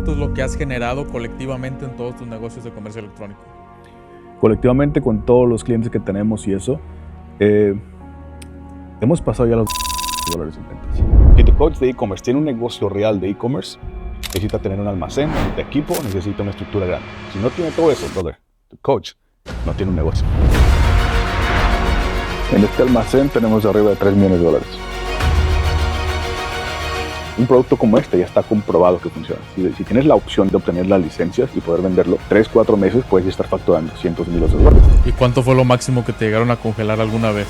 ¿cuánto es lo que has generado colectivamente en todos tus negocios de comercio electrónico? Colectivamente con todos los clientes que tenemos y eso, hemos pasado ya los $, en ventas. Si tu coach de e-commerce tiene un negocio real de e-commerce, necesita tener un almacén, necesita equipo, necesita una estructura grande. Si no tiene todo eso, brother, tu coach no tiene un negocio. En este almacén tenemos arriba de $3 millones. Un producto como este ya está comprobado que funciona. Si tienes la opción de obtener las licencias y poder venderlo 3-4 meses, puedes estar facturando cientos de miles de dólares. ¿Y cuánto fue lo máximo que te llegaron a congelar alguna vez?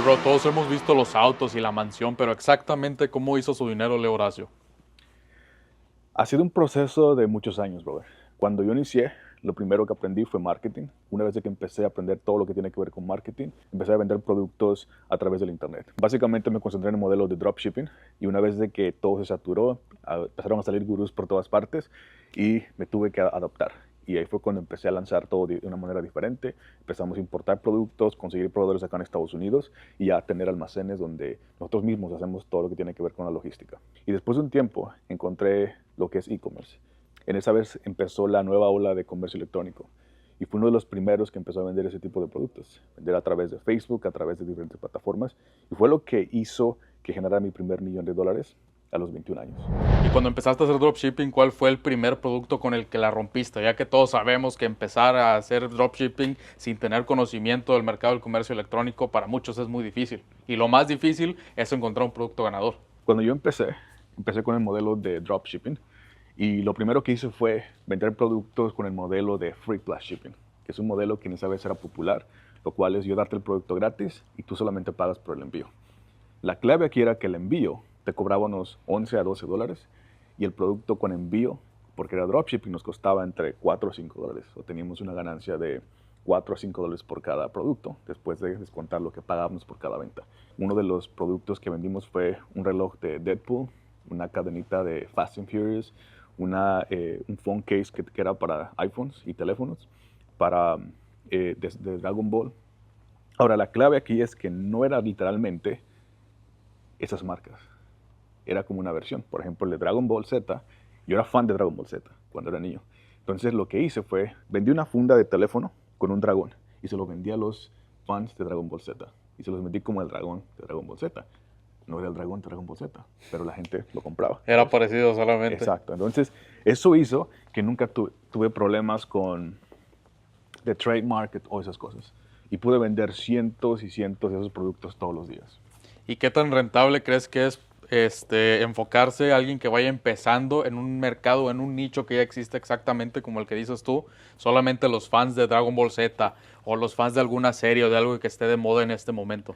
Bro, todos hemos visto los autos y la mansión, pero exactamente cómo hizo su dinero Leo Horacio. Ha sido un proceso de muchos años, brother. Cuando yo inicié, lo primero que aprendí fue marketing. Una vez que empecé a aprender todo lo que tiene que ver con marketing, empecé a vender productos a través del internet. Básicamente me concentré en el modelo de dropshipping y una vez de que todo se saturó, empezaron a salir gurús por todas partes y me tuve que adaptar. Y ahí fue cuando empecé a lanzar todo de una manera diferente. Empezamos a importar productos, conseguir proveedores acá en Estados Unidos y ya tener almacenes donde nosotros mismos hacemos todo lo que tiene que ver con la logística. Y después de un tiempo encontré lo que es e-commerce. En esa vez empezó la nueva ola de comercio electrónico. Y fue uno de los primeros que empezó a vender ese tipo de productos. Vender a través de Facebook, a través de diferentes plataformas. Y fue lo que hizo que generara mi primer $1 millón a los 21 años. Y cuando empezaste a hacer dropshipping, ¿cuál fue el primer producto con el que la rompiste? Ya que todos sabemos que empezar a hacer dropshipping sin tener conocimiento del mercado del comercio electrónico para muchos es muy difícil. Y lo más difícil es encontrar un producto ganador. Cuando yo empecé con el modelo de dropshipping y lo primero que hice fue vender productos con el modelo de Free Plus Shipping, que es un modelo que en esa vez era popular, lo cual es yo darte el producto gratis y tú solamente pagas por el envío. La clave aquí era que el envío te cobraba unos $11 a $12 y el producto con envío, porque era dropshipping, nos costaba entre $4 a $5. O teníamos una ganancia de $4 a $5 por cada producto, después de descontar lo que pagábamos por cada venta. Uno de los productos que vendimos fue un reloj de Deadpool, una cadenita de Fast and Furious, un phone case que era para iPhones y teléfonos, de Dragon Ball. Ahora, la clave aquí es que no era literalmente esas marcas. Era como una versión. Por ejemplo, el de Dragon Ball Z. Yo era fan de Dragon Ball Z cuando era niño. Entonces lo que hice fue, vendí una funda de teléfono con un dragón y se lo vendí a los fans de Dragon Ball Z. Y se los vendí como el dragón de Dragon Ball Z. No era el dragón de Dragon Ball Z, pero la gente lo compraba. Era parecido solamente. Exacto. Entonces, eso hizo que nunca tuve problemas de trade market o esas cosas. Y pude vender cientos y cientos de esos productos todos los días. ¿Y qué tan rentable crees que es enfocarse a alguien que vaya empezando en un mercado, en un nicho que ya existe exactamente como el que dices tú, solamente los fans de Dragon Ball Z o los fans de alguna serie o de algo que esté de moda en este momento?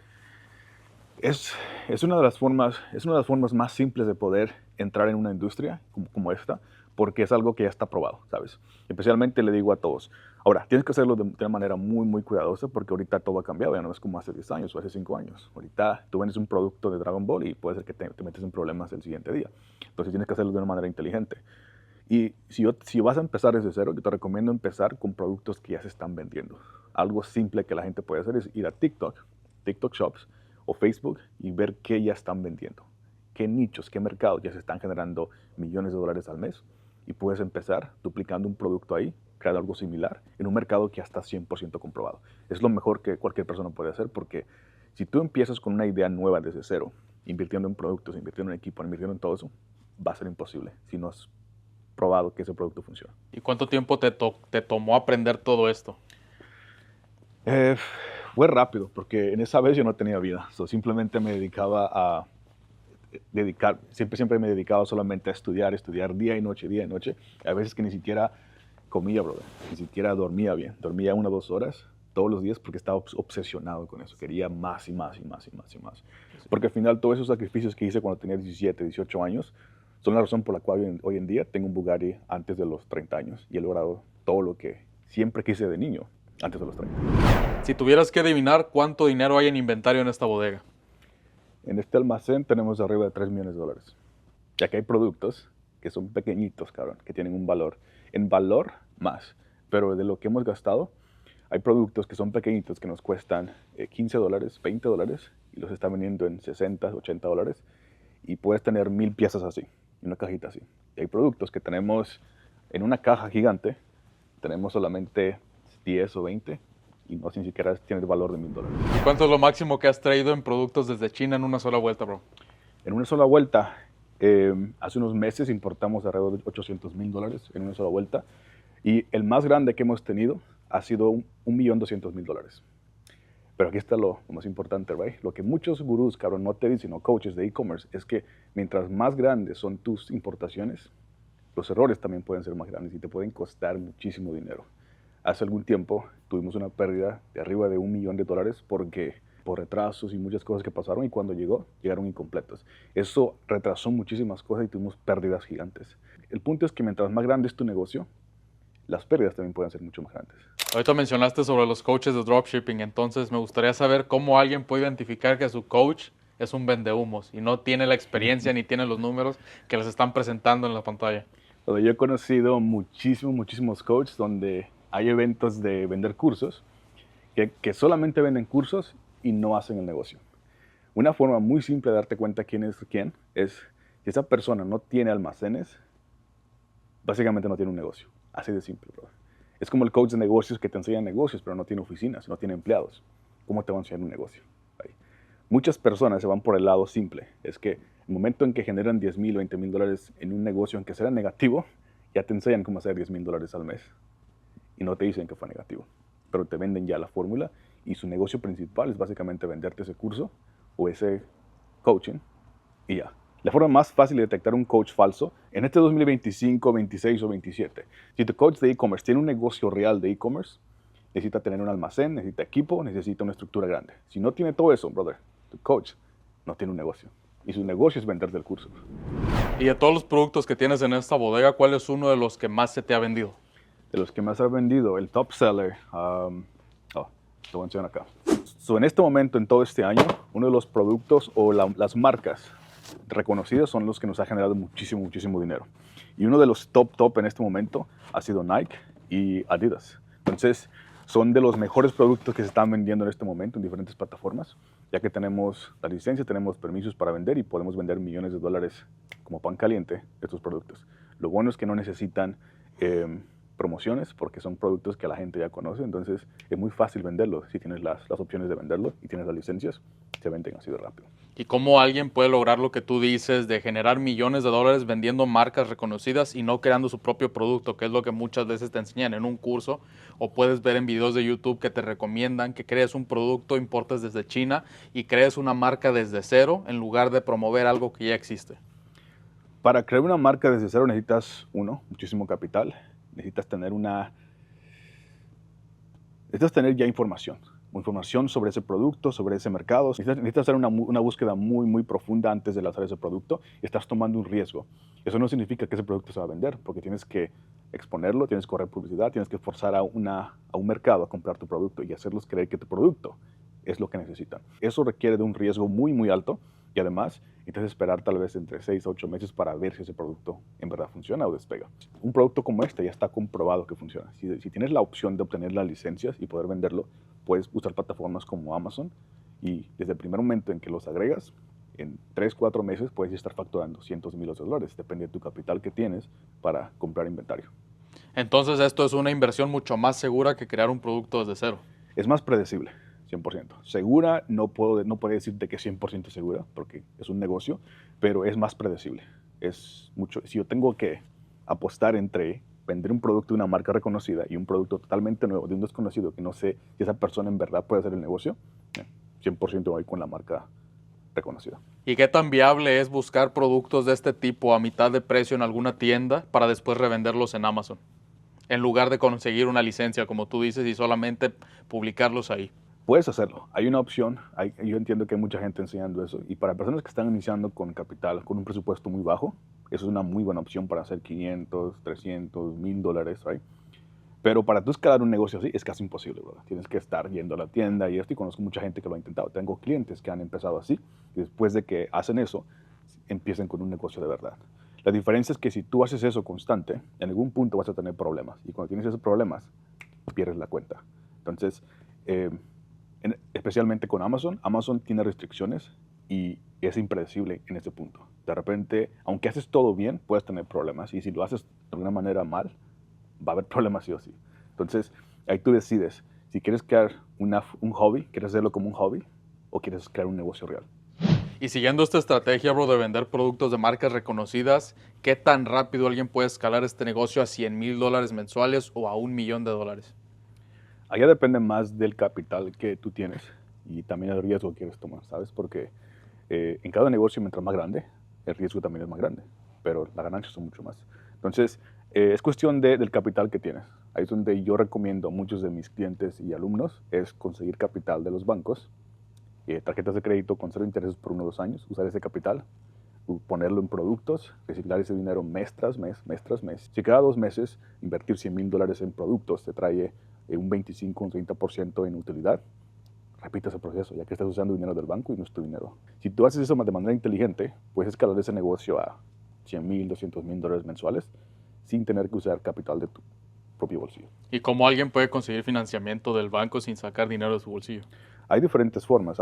Es una de las formas más simples de poder entrar en una industria como esta, porque es algo que ya está probado, ¿sabes? Especialmente le digo a todos, ahora, tienes que hacerlo de una manera muy, muy cuidadosa, porque ahorita todo ha cambiado, ya no es como hace 10 años o hace 5 años. Ahorita tú vendes un producto de Dragon Ball y puede ser que te metes en problemas el siguiente día. Entonces tienes que hacerlo de una manera inteligente. Y si vas a empezar desde cero, yo te recomiendo empezar con productos que ya se están vendiendo. Algo simple que la gente puede hacer es ir a TikTok Shops o Facebook y ver qué ya están vendiendo, qué nichos, qué mercados ya se están generando millones de dólares al mes y puedes empezar duplicando un producto ahí, crear algo similar en un mercado que ya está 100% comprobado. Es lo mejor que cualquier persona puede hacer porque si tú empiezas con una idea nueva desde cero, invirtiendo en productos, invirtiendo en equipo, invirtiendo en todo eso, va a ser imposible si no has probado que ese producto funciona. ¿Y cuánto tiempo te tomó aprender todo esto? Fue rápido, porque en esa vez yo no tenía vida. Simplemente me dedicaba a siempre me dedicaba solamente a estudiar día y noche. A veces que ni siquiera comía, brother. Ni siquiera dormía bien. Dormía 1 o 2 horas todos los días porque estaba obsesionado con eso. Quería más y más. Porque al final todos esos sacrificios que hice cuando tenía 17, 18 años son la razón por la cual hoy en día tengo un Bugatti antes de los 30 años y he logrado todo lo que siempre quise de niño antes de los 30. Si tuvieras que adivinar cuánto dinero hay en inventario en esta bodega. En este almacén tenemos arriba de $3 millones. Ya que hay productos que son pequeñitos, cabrón, que tienen un valor. En valor, más. Pero de lo que hemos gastado, hay productos que son pequeñitos que nos cuestan $15, $20 y los están vendiendo en $60, $80 y puedes tener 1000 piezas así, en una cajita así. Y hay productos que tenemos en una caja gigante, tenemos solamente 10 o 20 y no sin siquiera tiene el valor de $1000. ¿Y cuánto es lo máximo que has traído en productos desde China en una sola vuelta, bro? En una sola vuelta, hace unos meses importamos alrededor de $800,000 en una sola vuelta y el más grande que hemos tenido ha sido $1,200,000. Pero aquí está lo más importante, ¿right? Lo que muchos gurús, cabrón, no te dicen, o coaches de e-commerce, es que mientras más grandes son tus importaciones, los errores también pueden ser más grandes y te pueden costar muchísimo dinero. Hace algún tiempo tuvimos una pérdida de arriba de $1,000,000 porque por retrasos y muchas cosas que pasaron y cuando llegaron incompletas. Eso retrasó muchísimas cosas y tuvimos pérdidas gigantes. El punto es que mientras más grande es tu negocio, las pérdidas también pueden ser mucho más grandes. Ahorita mencionaste sobre los coaches de dropshipping, entonces me gustaría saber cómo alguien puede identificar que su coach es un vendehumos y no tiene la experiencia ni tiene los números que les están presentando en la pantalla. Yo he conocido muchísimos coaches donde hay eventos de vender cursos que solamente venden cursos y no hacen el negocio. Una forma muy simple de darte cuenta quién es quién es si esa persona no tiene almacenes, básicamente no tiene un negocio. Así de simple, bro. Es como el coach de negocios que te enseña negocios, pero no tiene oficinas, no tiene empleados. ¿Cómo te va a enseñar un negocio? Ahí. Muchas personas se van por el lado simple. Es que el momento en que generan $10,000, $20,000 en un negocio, aunque sea negativo, ya te enseñan cómo hacer $10,000 al mes. Y no te dicen que fue negativo. Pero te venden ya la fórmula y su negocio principal es básicamente venderte ese curso o ese coaching y ya. La forma más fácil de detectar un coach falso en este 2025, 26 o 27. Si tu coach de e-commerce tiene un negocio real de e-commerce, necesita tener un almacén, necesita equipo, necesita una estructura grande. Si no tiene todo eso, brother, tu coach no tiene un negocio. Y su negocio es venderte el curso. Y de todos los productos que tienes en esta bodega, ¿cuál es uno de los que más se te ha vendido? De los que más ha vendido, el top seller, te voy a enseñar acá. En este momento, en todo este año, uno de los productos o las marcas reconocidas son los que nos ha generado muchísimo dinero. Y uno de los top en este momento ha sido Nike y Adidas. Entonces, son de los mejores productos que se están vendiendo en este momento en diferentes plataformas, ya que tenemos la licencia, tenemos permisos para vender y podemos vender millones de dólares como pan caliente de estos productos. Lo bueno es que no necesitan promociones porque son productos que la gente ya conoce, entonces es muy fácil venderlos. Si tienes las opciones de venderlo y tienes las licencias, se venden así de rápido. ¿Y cómo alguien puede lograr lo que tú dices de generar millones de dólares vendiendo marcas reconocidas y no creando su propio producto, que es lo que muchas veces te enseñan en un curso o puedes ver en videos de YouTube que te recomiendan que crees un producto, importes desde China y crees una marca desde cero en lugar de promover algo que ya existe? Para crear una marca desde cero necesitas, muchísimo capital. Necesitas tener ya información sobre ese producto, sobre ese mercado. Necesitas hacer una búsqueda muy profunda antes de lanzar ese producto y estás tomando un riesgo. Eso no significa que ese producto se va a vender, porque tienes que exponerlo, tienes que correr publicidad, tienes que forzar a un mercado a comprar tu producto y hacerlos creer que tu producto es lo que necesitan. Eso requiere de un riesgo muy alto y además necesitas esperar tal vez entre 6 a 8 meses para ver si ese producto en verdad funciona o despega. Un producto como este ya está comprobado que funciona. Si tienes la opción de obtener las licencias y poder venderlo, puedes usar plataformas como Amazon y desde el primer momento en que los agregas, en 3, 4 meses puedes estar facturando cientos de miles de dólares, depende de tu capital que tienes para comprar inventario. Entonces esto es una inversión mucho más segura que crear un producto desde cero. Es más predecible. 100%. Segura, no puedo decirte que es 100% segura, porque es un negocio, pero es más predecible. Es mucho. Si yo tengo que apostar entre vender un producto de una marca reconocida y un producto totalmente nuevo de un desconocido que no sé si esa persona en verdad puede hacer el negocio, 100% voy con la marca reconocida. ¿Y qué tan viable es buscar productos de este tipo a mitad de precio en alguna tienda para después revenderlos en Amazon? En lugar de conseguir una licencia, como tú dices, y solamente publicarlos ahí. Puedes hacerlo. Hay una opción. Yo entiendo que hay mucha gente enseñando eso. Y para personas que están iniciando con capital, con un presupuesto muy bajo, eso es una muy buena opción para hacer 500, 300, $1,000, ¿right? Pero para tú escalar un negocio así es casi imposible, ¿verdad? Tienes que estar yendo a la tienda y esto, y conozco mucha gente que lo ha intentado. Tengo clientes que han empezado así, y después de que hacen eso, empiezan con un negocio de verdad. La diferencia es que si tú haces eso constante, en algún punto vas a tener problemas, y cuando tienes esos problemas, pierdes la cuenta. Entonces, especialmente con Amazon, Amazon tiene restricciones y es impredecible en ese punto. De repente, aunque haces todo bien, puedes tener problemas, y si lo haces de alguna manera mal, va a haber problemas sí o sí. Entonces, ahí tú decides si quieres crear un hobby, quieres hacerlo como un hobby, o quieres crear un negocio real. Y siguiendo esta estrategia, bro, de vender productos de marcas reconocidas, ¿qué tan rápido alguien puede escalar este negocio a $100,000 mensuales o a $1,000,000? Allá depende más del capital que tú tienes y también el riesgo que quieres tomar, ¿sabes? Porque en cada negocio, mientras más grande, el riesgo también es más grande, pero las ganancias son mucho más. Entonces, es cuestión del capital que tienes. Ahí es donde yo recomiendo a muchos de mis clientes y alumnos, es conseguir capital de los bancos, tarjetas de crédito con 0 intereses por 1 o 2 años, usar ese capital, ponerlo en productos, reciclar ese dinero mes tras mes, mes tras mes. Si cada 2 meses invertir $100,000 en productos te trae un 25 o un 30% en utilidad, repite ese proceso, ya que estás usando dinero del banco y no es tu dinero. Si tú haces eso de manera inteligente, puedes escalar ese negocio a $100,000, $200,000 mensuales sin tener que usar capital de tu propio bolsillo. ¿Y cómo alguien puede conseguir financiamiento del banco sin sacar dinero de su bolsillo? Hay diferentes formas.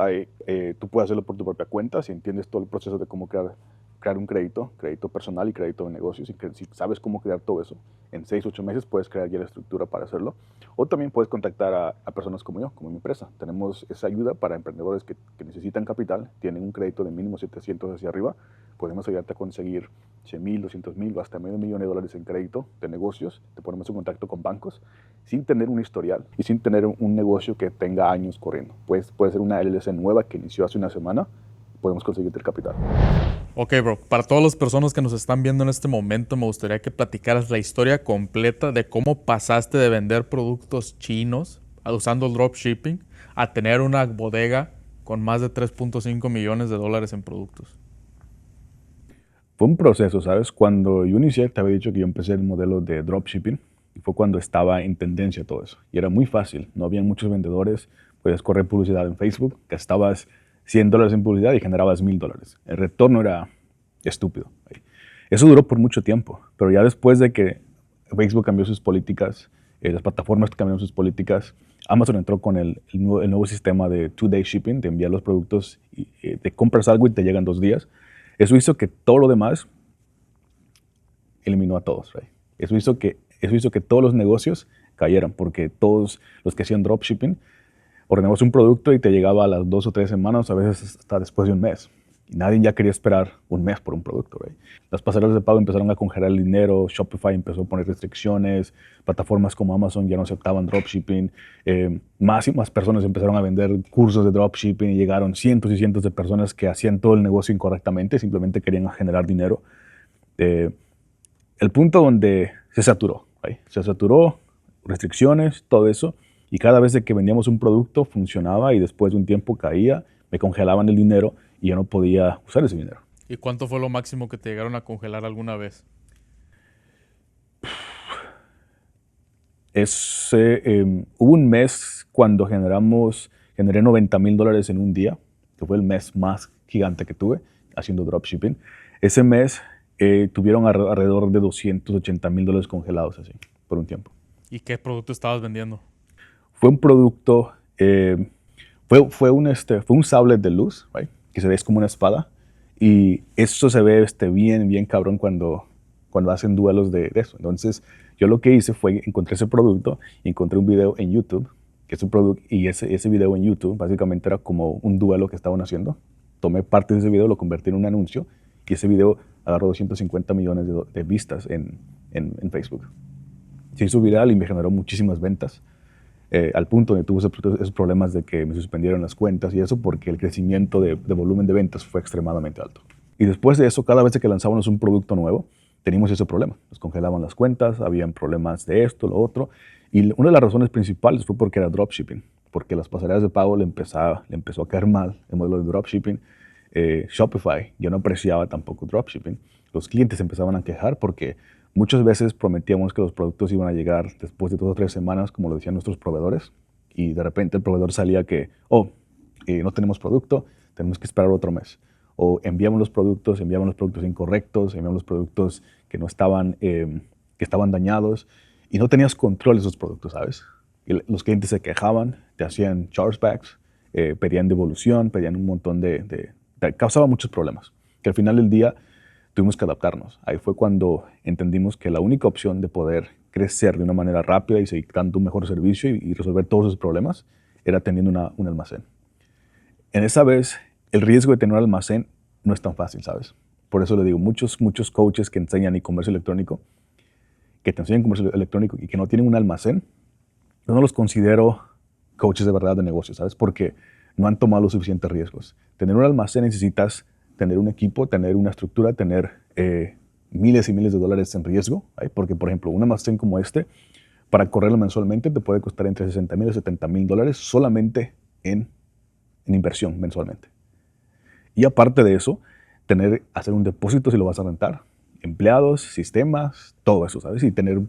Tú puedes hacerlo por tu propia cuenta si entiendes todo el proceso de cómo crear un crédito personal y crédito de negocios. Si sabes cómo crear todo eso, en 6 o 8 meses puedes crear ya la estructura para hacerlo. O también puedes contactar a personas como yo, como mi empresa. Tenemos esa ayuda para emprendedores que necesitan capital, tienen un crédito de mínimo 700 hacia arriba. Podemos ayudarte a conseguir 100,000, 200,000 o hasta $500,000 en crédito de negocios. Te ponemos en contacto con bancos sin tener un historial y sin tener un negocio que tenga años corriendo. Puede ser una LLC nueva que inició hace una semana, podemos conseguirte el capital. Ok, bro. Para todas las personas que nos están viendo en este momento, me gustaría que platicaras la historia completa de cómo pasaste de vender productos chinos usando el dropshipping a tener una bodega con más de $3.5 millones en productos. Fue un proceso, ¿sabes? Cuando yo inicié, te había dicho que yo empecé el modelo de dropshipping y fue cuando estaba en tendencia todo eso. Y era muy fácil, no había muchos vendedores, podías correr publicidad en Facebook, gastabas $100 en publicidad y generabas $1,000. El retorno era estúpido. Eso duró por mucho tiempo, pero ya después de que Facebook cambió sus políticas, las plataformas cambiaron sus políticas, Amazon entró con el nuevo sistema de 2-day shipping, de enviar los productos, te compras algo y te llegan 2 días. Eso hizo que todo lo demás eliminó a todos. Eso hizo que todos los negocios cayeran, porque todos los que hacían dropshipping ordenabas un producto y te llegaba a las 2 o 3 semanas, a veces hasta después de un mes. Y nadie ya quería esperar un mes por un producto. Las pasarelas de pago empezaron a congelar el dinero, Shopify empezó a poner restricciones, plataformas como Amazon ya no aceptaban dropshipping, más y más personas empezaron a vender cursos de dropshipping y llegaron cientos y cientos de personas que hacían todo el negocio incorrectamente, simplemente querían generar dinero. El punto donde se saturó, restricciones, todo eso, y cada vez que vendíamos un producto funcionaba y después de un tiempo caía, me congelaban el dinero y yo no podía usar ese dinero. ¿Y cuánto fue lo máximo que te llegaron a congelar alguna vez? Hubo un mes cuando generé $90,000 en un día, que fue el mes más gigante que tuve haciendo dropshipping. Ese mes tuvieron alrededor de $280,000 congelados así, por un tiempo. ¿Y qué producto estabas vendiendo? Fue un producto, fue un sable de luz, right, que se ve como una espada. Y eso se ve bien, bien cabrón cuando hacen duelos de eso. Entonces, yo lo que hice fue encontré ese producto y encontré un video en YouTube, y ese video en YouTube básicamente era como un duelo que estaban haciendo. Tomé parte de ese video, lo convertí en un anuncio y ese video agarró 250 millones de vistas en Facebook. Se hizo viral y me generó muchísimas ventas. Al punto de que tuve esos problemas de que me suspendieron las cuentas y eso porque el crecimiento de volumen de ventas fue extremadamente alto. Y después de eso, cada vez que lanzábamos un producto nuevo, teníamos ese problema. Nos congelaban las cuentas, habían problemas de esto, lo otro. Y una de las razones principales fue porque era dropshipping, porque las pasarelas de pago le empezó a caer mal el modelo de dropshipping. Shopify ya no apreciaba tampoco dropshipping. Los clientes empezaban a quejar porque Muchas veces prometíamos que los productos iban a llegar después de 2 o 3 semanas, como lo decían nuestros proveedores, y de repente el proveedor salía que, no tenemos producto, tenemos que esperar otro mes. O enviamos los productos incorrectos, enviamos los productos que no estaban, que estaban dañados, y no tenías control de esos productos, ¿sabes? Y los clientes se quejaban, te hacían chargebacks, pedían devolución, pedían un montón causaba muchos problemas, que al final del día tuvimos que adaptarnos. Ahí fue cuando entendimos que la única opción de poder crecer de una manera rápida y seguir dando un mejor servicio y resolver todos esos problemas era teniendo un almacén. En esa vez, el riesgo de tener un almacén no es tan fácil, ¿sabes? Por eso le digo, muchos coaches que enseñan e-comercio electrónico, que te enseñan comercio electrónico y que no tienen un almacén, yo no los considero coaches de verdad de negocio, ¿sabes? Porque no han tomado los suficientes riesgos. Tener un almacén necesitas tener un equipo, tener una estructura, tener miles y miles de dólares en riesgo, ¿eh? Porque, por ejemplo, un almacén como este, para correrlo mensualmente, te puede costar entre $60,000 y $70,000 solamente en inversión mensualmente. Y aparte de eso, hacer un depósito si lo vas a rentar, empleados, sistemas, todo eso, ¿sabes? Y tener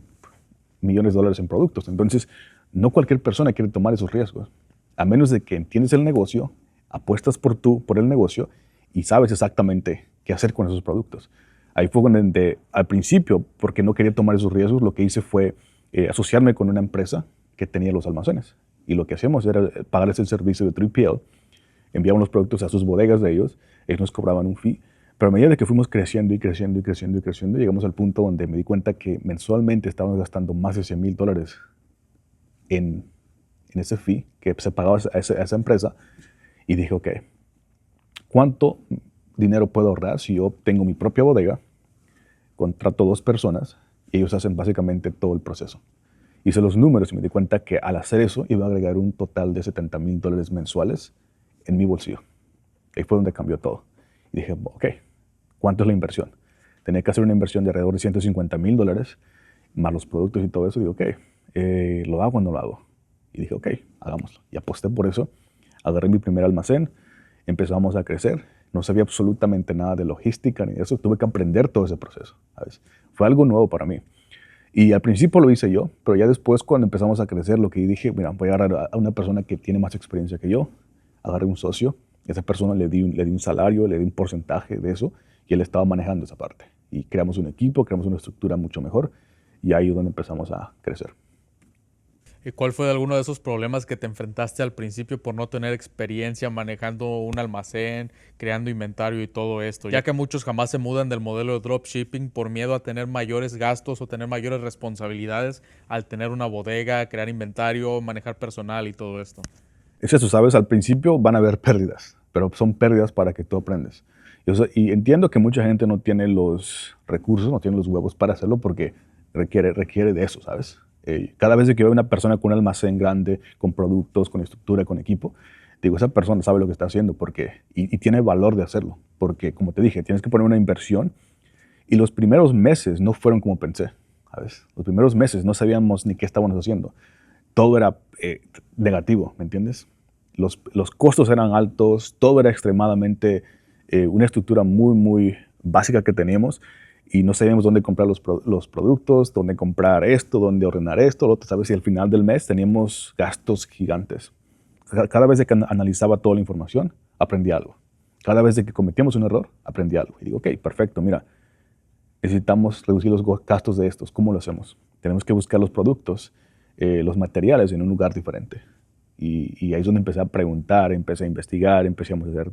millones de dólares en productos. Entonces, no cualquier persona quiere tomar esos riesgos, a menos de que entiendes el negocio, apuestas por el negocio y sabes exactamente qué hacer con esos productos. Ahí fue donde, al principio, porque no quería tomar esos riesgos, lo que hice fue asociarme con una empresa que tenía los almacenes. Y lo que hacíamos era pagarles el servicio de 3PL, enviaban los productos a sus bodegas de ellos nos cobraban un fee. Pero a medida de que fuimos creciendo, llegamos al punto donde me di cuenta que mensualmente estábamos gastando más de $100,000 en ese fee que se pagaba a esa empresa. Y dije, ok, ¿cuánto dinero puedo ahorrar si yo tengo mi propia bodega, contrato 2 personas y ellos hacen básicamente todo el proceso? Hice los números y me di cuenta que al hacer eso iba a agregar un total de $70,000 mensuales en mi bolsillo. Ahí fue donde cambió todo. Y dije, ok, ¿cuánto es la inversión? Tenía que hacer una inversión de alrededor de $150,000, más los productos y todo eso. Y digo, ok, ¿lo hago o no lo hago? Y dije, ok, hagámoslo. Y aposté por eso. Agarré mi primer almacén, empezamos a crecer. No sabía absolutamente nada de logística ni de eso. Tuve que aprender todo ese proceso, ¿sabes? Fue algo nuevo para mí. Y al principio lo hice yo, pero ya después cuando empezamos a crecer, lo que dije, mira, voy a agarrar a una persona que tiene más experiencia que yo. Agarré un socio. A esa persona le di un salario, le di un porcentaje de eso y él estaba manejando esa parte. Y creamos un equipo, creamos una estructura mucho mejor y ahí es donde empezamos a crecer. ¿Y cuál fue alguno de esos problemas que te enfrentaste al principio por no tener experiencia manejando un almacén, creando inventario y todo esto? Ya que muchos jamás se mudan del modelo de dropshipping por miedo a tener mayores gastos o tener mayores responsabilidades al tener una bodega, crear inventario, manejar personal y todo esto. Es eso, ¿sabes? Al principio van a haber pérdidas, pero son pérdidas para que tú aprendes. Y entiendo que mucha gente no tiene los recursos, no tiene los huevos para hacerlo porque requiere de eso, ¿sabes? Cada vez que veo una persona con un almacén grande, con productos, con estructura, con equipo, digo, esa persona sabe lo que está haciendo y tiene valor de hacerlo. Porque, como te dije, tienes que poner una inversión y los primeros meses no fueron como pensé, ¿sabes? Los primeros meses no sabíamos ni qué estábamos haciendo. Todo era negativo, ¿me entiendes? Los costos eran altos, todo era extremadamente una estructura muy, muy básica que teníamos y no sabíamos dónde comprar los productos, dónde comprar esto, dónde ordenar esto, lo otro, ¿sabes? Y al final del mes teníamos gastos gigantes. Cada vez que analizaba toda la información, aprendí algo. Cada vez que cometíamos un error, aprendí algo. Y digo, ok, perfecto, mira, necesitamos reducir los gastos de estos. ¿Cómo lo hacemos? Tenemos que buscar los productos, los materiales en un lugar diferente. Y ahí es donde empecé a preguntar, empecé a investigar, empezamos a hacer,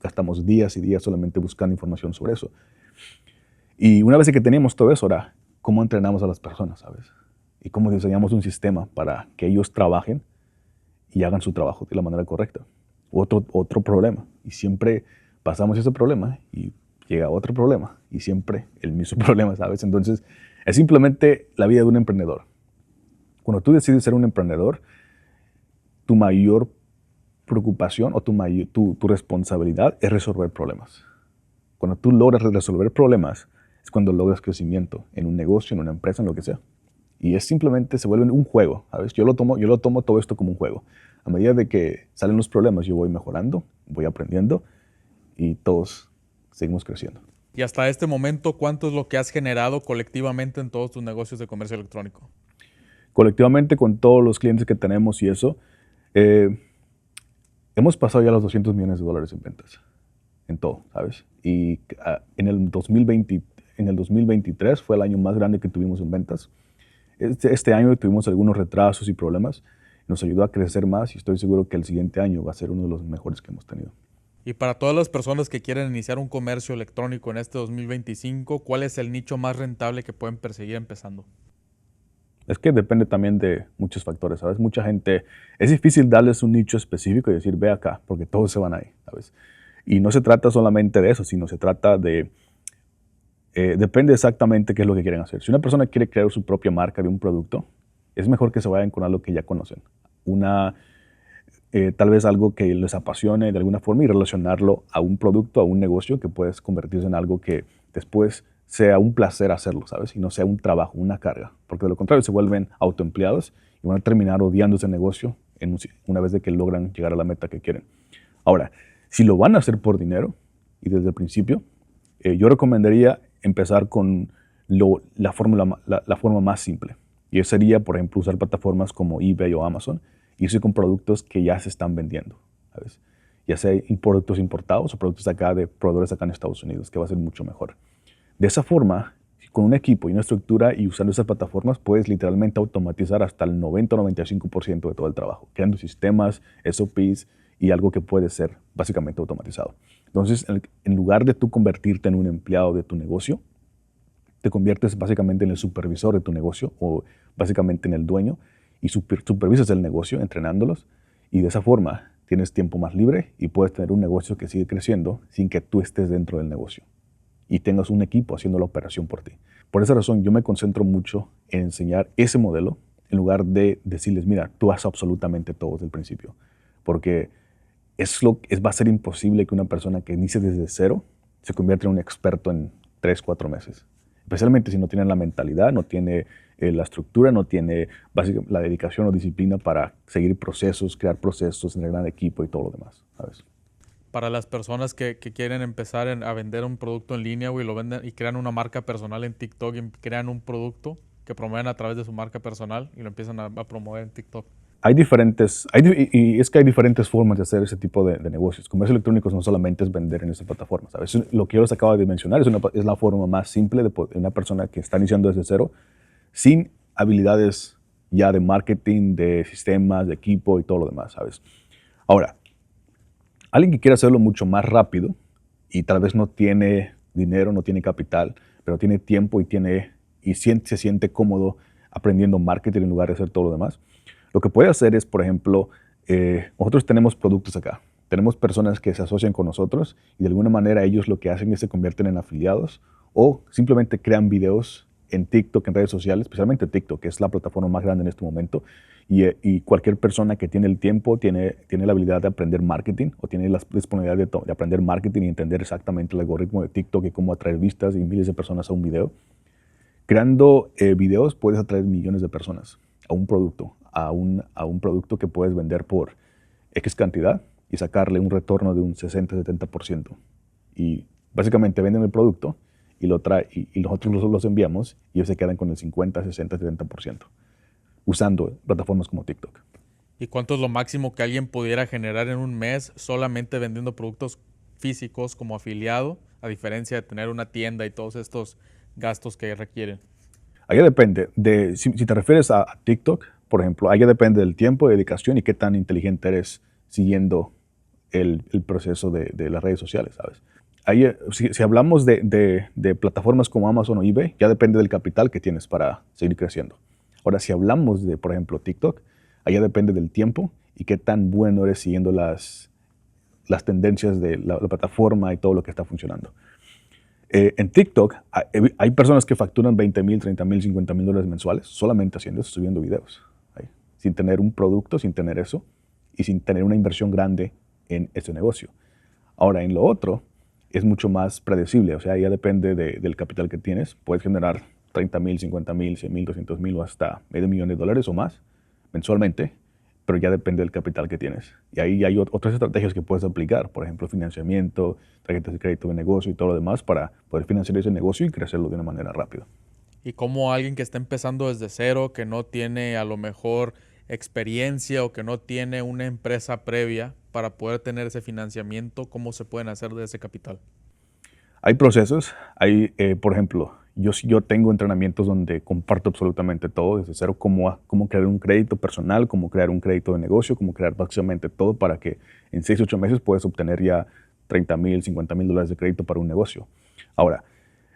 gastamos días y días solamente buscando información sobre eso. Y una vez que teníamos todo eso, ahora, ¿cómo entrenamos a las personas, sabes? Y cómo diseñamos un sistema para que ellos trabajen y hagan su trabajo de la manera correcta. Otro problema. Y siempre pasamos ese problema y llega otro problema. Y siempre el mismo problema, ¿sabes? Entonces, es simplemente la vida de un emprendedor. Cuando tú decides ser un emprendedor, tu mayor preocupación o tu responsabilidad es resolver problemas. Cuando tú logras resolver problemas, es cuando logras crecimiento en un negocio, en una empresa, en lo que sea. Y es simplemente, se vuelve un juego, ¿sabes? Yo lo tomo todo esto como un juego. A medida de que salen los problemas, yo voy mejorando, voy aprendiendo y todos seguimos creciendo. Y hasta este momento, ¿cuánto es lo que has generado colectivamente en todos tus negocios de comercio electrónico? Colectivamente con todos los clientes que tenemos y eso, eh, hemos pasado ya los $200 millones en ventas, en todo, ¿sabes? Y en el 2023 fue el año más grande que tuvimos en ventas. Este año tuvimos algunos retrasos y problemas, nos ayudó a crecer más y estoy seguro que el siguiente año va a ser uno de los mejores que hemos tenido. Y para todas las personas que quieren iniciar un comercio electrónico en este 2025, ¿cuál es el nicho más rentable que pueden perseguir empezando? Es que depende también de muchos factores, ¿sabes? Mucha gente, es difícil darles un nicho específico y decir, ve acá, porque todos se van ahí, ¿sabes? Y no se trata solamente de eso, sino se trata de, depende exactamente qué es lo que quieren hacer. Si una persona quiere crear su propia marca de un producto, es mejor que se vayan con algo que ya conocen. Tal vez algo que les apasione de alguna forma y relacionarlo a un producto, a un negocio que puedes convertirse en algo que después sea un placer hacerlo, ¿sabes? Y no sea un trabajo, una carga. Porque de lo contrario se vuelven autoempleados y van a terminar odiando ese negocio una vez de que logran llegar a la meta que quieren. Ahora, si lo van a hacer por dinero y desde el principio, yo recomendaría empezar con la forma más simple. Y eso sería, por ejemplo, usar plataformas como eBay o Amazon y irse con productos que ya se están vendiendo, ¿sabes? Ya sea productos importados o productos acá de proveedores acá en Estados Unidos, que va a ser mucho mejor. De esa forma, con un equipo y una estructura y usando esas plataformas, puedes literalmente automatizar hasta el 90 o 95% de todo el trabajo, creando sistemas, SOPs y algo que puede ser básicamente automatizado. Entonces, en lugar de tú convertirte en un empleado de tu negocio, te conviertes básicamente en el supervisor de tu negocio o básicamente en el dueño y supervisas el negocio entrenándolos y de esa forma tienes tiempo más libre y puedes tener un negocio que sigue creciendo sin que tú estés dentro del negocio y tengas un equipo haciendo la operación por ti. Por esa razón yo me concentro mucho en enseñar ese modelo en lugar de decirles, mira, tú haz absolutamente todo desde el principio, porque va a ser imposible que una persona que inicie desde cero se convierta en un experto en 3, 4 meses. Especialmente si no tiene la mentalidad, no tiene la estructura, no tiene la dedicación o disciplina para seguir procesos, crear procesos, entrenar equipo y todo lo demás, ¿sabes? Para las personas que quieren empezar a vender un producto en línea, güey, lo venden y crean una marca personal en TikTok y crean un producto que promueven a través de su marca personal y lo empiezan a promover en TikTok. Y es que hay diferentes formas de hacer ese tipo de negocios. Comercio electrónico no solamente es vender en esa plataforma, ¿sabes? Lo que yo les acabo de mencionar es la forma más simple de una persona que está iniciando desde cero, sin habilidades ya de marketing, de sistemas, de equipo y todo lo demás, ¿sabes? Ahora, alguien que quiera hacerlo mucho más rápido y tal vez no tiene dinero, no tiene capital, pero tiene tiempo se siente cómodo aprendiendo marketing en lugar de hacer todo lo demás, lo que puede hacer es, por ejemplo, nosotros tenemos productos acá. Tenemos personas que se asocian con nosotros y de alguna manera ellos lo que hacen es se convierten en afiliados o simplemente crean videos en TikTok, en redes sociales, especialmente TikTok, que es la plataforma más grande en este momento. Y cualquier persona que tiene el tiempo, tiene la habilidad de aprender marketing o tiene la disponibilidad de aprender marketing y entender exactamente el algoritmo de TikTok y cómo atraer vistas y miles de personas a un video. Creando videos puedes atraer millones de personas a un producto, a un producto que puedes vender por X cantidad y sacarle un retorno de un 60-70%. Y básicamente venden el producto y nosotros los enviamos y ellos se quedan con el 50-60-70% usando plataformas como TikTok. ¿Y cuánto es lo máximo que alguien pudiera generar en un mes solamente vendiendo productos físicos como afiliado, a diferencia de tener una tienda y todos estos gastos que requieren? Allá depende. Si te refieres a TikTok, por ejemplo, allá depende del tiempo, de dedicación y qué tan inteligente eres siguiendo el proceso de las redes sociales, ¿sabes? Ahí, si hablamos de plataformas como Amazon o eBay, ya depende del capital que tienes para seguir creciendo. Ahora, si hablamos de, por ejemplo, TikTok, allá depende del tiempo y qué tan bueno eres siguiendo las tendencias de la plataforma y todo lo que está funcionando. En TikTok hay personas que facturan $20,000, $30,000, $50,000 mensuales solamente haciendo eso, subiendo videos. Sin tener un producto, sin tener eso y sin tener una inversión grande en ese negocio. Ahora, en lo otro es mucho más predecible, o sea, ya depende del capital que tienes. Puedes generar $30,000, $50,000, $100,000, $200,000 o hasta $500,000 o más mensualmente, pero ya depende del capital que tienes. Y ahí hay otras estrategias que puedes aplicar, por ejemplo, financiamiento, tarjetas de crédito de negocio y todo lo demás para poder financiar ese negocio y crecerlo de una manera rápida. Y como alguien que está empezando desde cero, que no tiene a lo mejor experiencia o que no tiene una empresa previa para poder tener ese financiamiento, ¿cómo se pueden hacer de ese capital? Hay procesos, por ejemplo, yo tengo entrenamientos donde comparto absolutamente todo desde cero, cómo crear un crédito personal, cómo crear un crédito de negocio, cómo crear básicamente todo para que en 6 o 8 meses puedas obtener ya $30,000, $50,000 de crédito para un negocio. Ahora,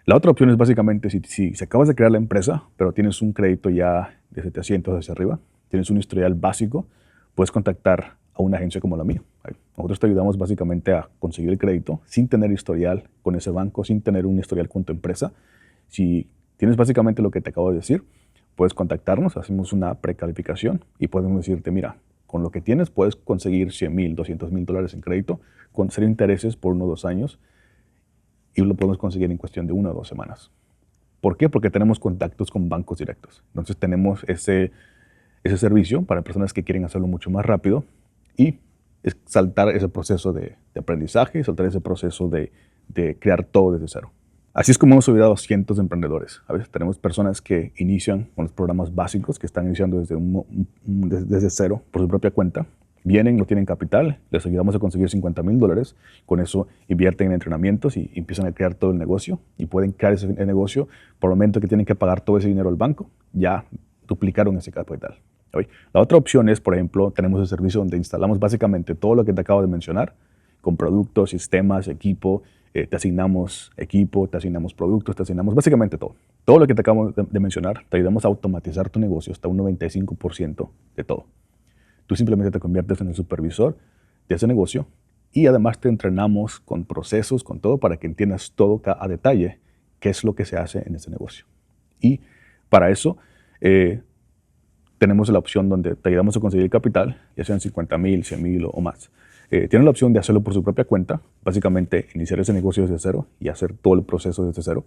la otra opción es básicamente si acabas de crear la empresa, pero tienes un crédito ya de 700 hacia arriba, tienes un historial básico, puedes contactar a una agencia como la mía. Nosotros te ayudamos básicamente a conseguir el crédito sin tener historial con ese banco, sin tener un historial con tu empresa. Si tienes básicamente lo que te acabo de decir, puedes contactarnos, hacemos una precalificación y podemos decirte, mira, con lo que tienes puedes conseguir $100,000, $200,000 en crédito, con 0 intereses por 1 o 2 años y lo podemos conseguir en cuestión de 1 o 2 semanas. ¿Por qué? Porque tenemos contactos con bancos directos. Entonces tenemos ese servicio para personas que quieren hacerlo mucho más rápido y saltar ese proceso de aprendizaje, saltar ese proceso de crear todo desde cero. Así es como hemos ayudado a cientos de emprendedores. A veces tenemos personas que inician con los programas básicos, que están iniciando desde cero por su propia cuenta. Vienen, no tienen capital, les ayudamos a conseguir $50,000. Con eso invierten en entrenamientos y empiezan a crear todo el negocio y pueden crear ese negocio. Por el momento que tienen que pagar todo ese dinero al banco, ya duplicaron ese capital. La otra opción es, por ejemplo, tenemos el servicio donde instalamos básicamente todo lo que te acabo de mencionar, con productos, sistemas, equipo, te asignamos equipo, te asignamos productos, te asignamos básicamente todo. Todo lo que te acabo de mencionar, te ayudamos a automatizar tu negocio hasta un 95% de todo. Tú simplemente te conviertes en el supervisor de ese negocio y además te entrenamos con procesos, con todo, para que entiendas todo a detalle qué es lo que se hace en ese negocio. Y para eso, tenemos la opción donde te ayudamos a conseguir capital, ya sean 50,000, 100,000 o más. Tienen la opción de hacerlo por su propia cuenta, básicamente iniciar ese negocio desde cero y hacer todo el proceso desde cero.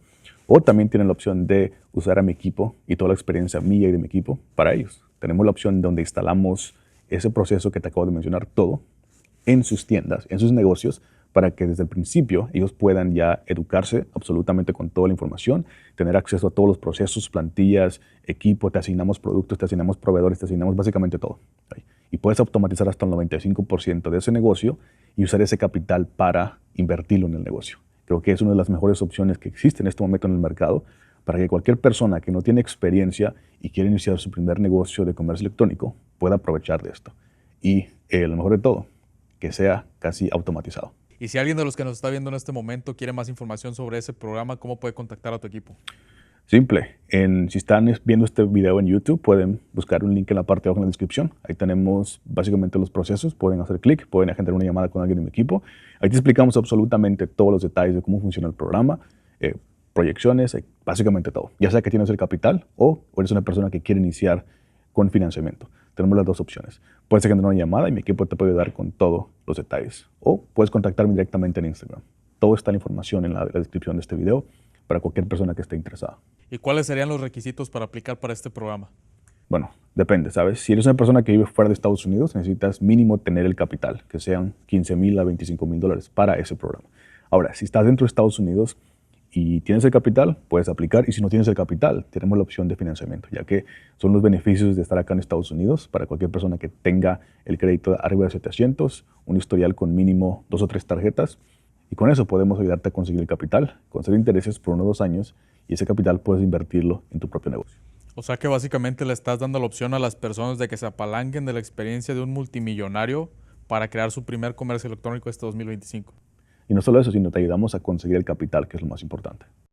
O también tienen la opción de usar a mi equipo y toda la experiencia mía y de mi equipo para ellos. Tenemos la opción donde instalamos ese proceso que te acabo de mencionar todo en sus tiendas, en sus negocios, para que desde el principio ellos puedan ya educarse absolutamente con toda la información, tener acceso a todos los procesos, plantillas, equipo, te asignamos productos, te asignamos proveedores, te asignamos básicamente todo. Y puedes automatizar hasta el 95% de ese negocio y usar ese capital para invertirlo en el negocio. Creo que es una de las mejores opciones que existe en este momento en el mercado para que cualquier persona que no tiene experiencia y quiere iniciar su primer negocio de comercio electrónico pueda aprovechar de esto. Y lo mejor de todo, que sea casi automatizado. Y si alguien de los que nos está viendo en este momento quiere más información sobre ese programa, ¿cómo puede contactar a tu equipo? Simple. Si están viendo este video en YouTube, pueden buscar un link en la parte de abajo en la descripción. Ahí tenemos básicamente los procesos. Pueden hacer clic, pueden agendar una llamada con alguien de mi equipo. Ahí te explicamos absolutamente todos los detalles de cómo funciona el programa, proyecciones, básicamente todo. Ya sea que tienes el capital o eres una persona que quiere iniciar con financiamiento. Tenemos las dos opciones. Puedes agendar una llamada y mi equipo te puede ayudar con todos los detalles. O puedes contactarme directamente en Instagram. Todo está la información en la descripción de este video para cualquier persona que esté interesada. ¿Y cuáles serían los requisitos para aplicar para este programa? Bueno, depende, ¿sabes? Si eres una persona que vive fuera de Estados Unidos, necesitas mínimo tener el capital, que sean $15,000 a $25,000 para ese programa. Ahora, si estás dentro de Estados Unidos y tienes el capital, puedes aplicar. Y si no tienes el capital, tenemos la opción de financiamiento, ya que son los beneficios de estar acá en Estados Unidos para cualquier persona que tenga el crédito arriba de 700, un historial con mínimo 2 o 3 tarjetas. Y con eso podemos ayudarte a conseguir el capital, conseguir intereses por 1 o 2 años, y ese capital puedes invertirlo en tu propio negocio. O sea que básicamente le estás dando la opción a las personas de que se apalanquen de la experiencia de un multimillonario para crear su primer comercio electrónico este 2025. Y no solo eso, sino te ayudamos a conseguir el capital, que es lo más importante.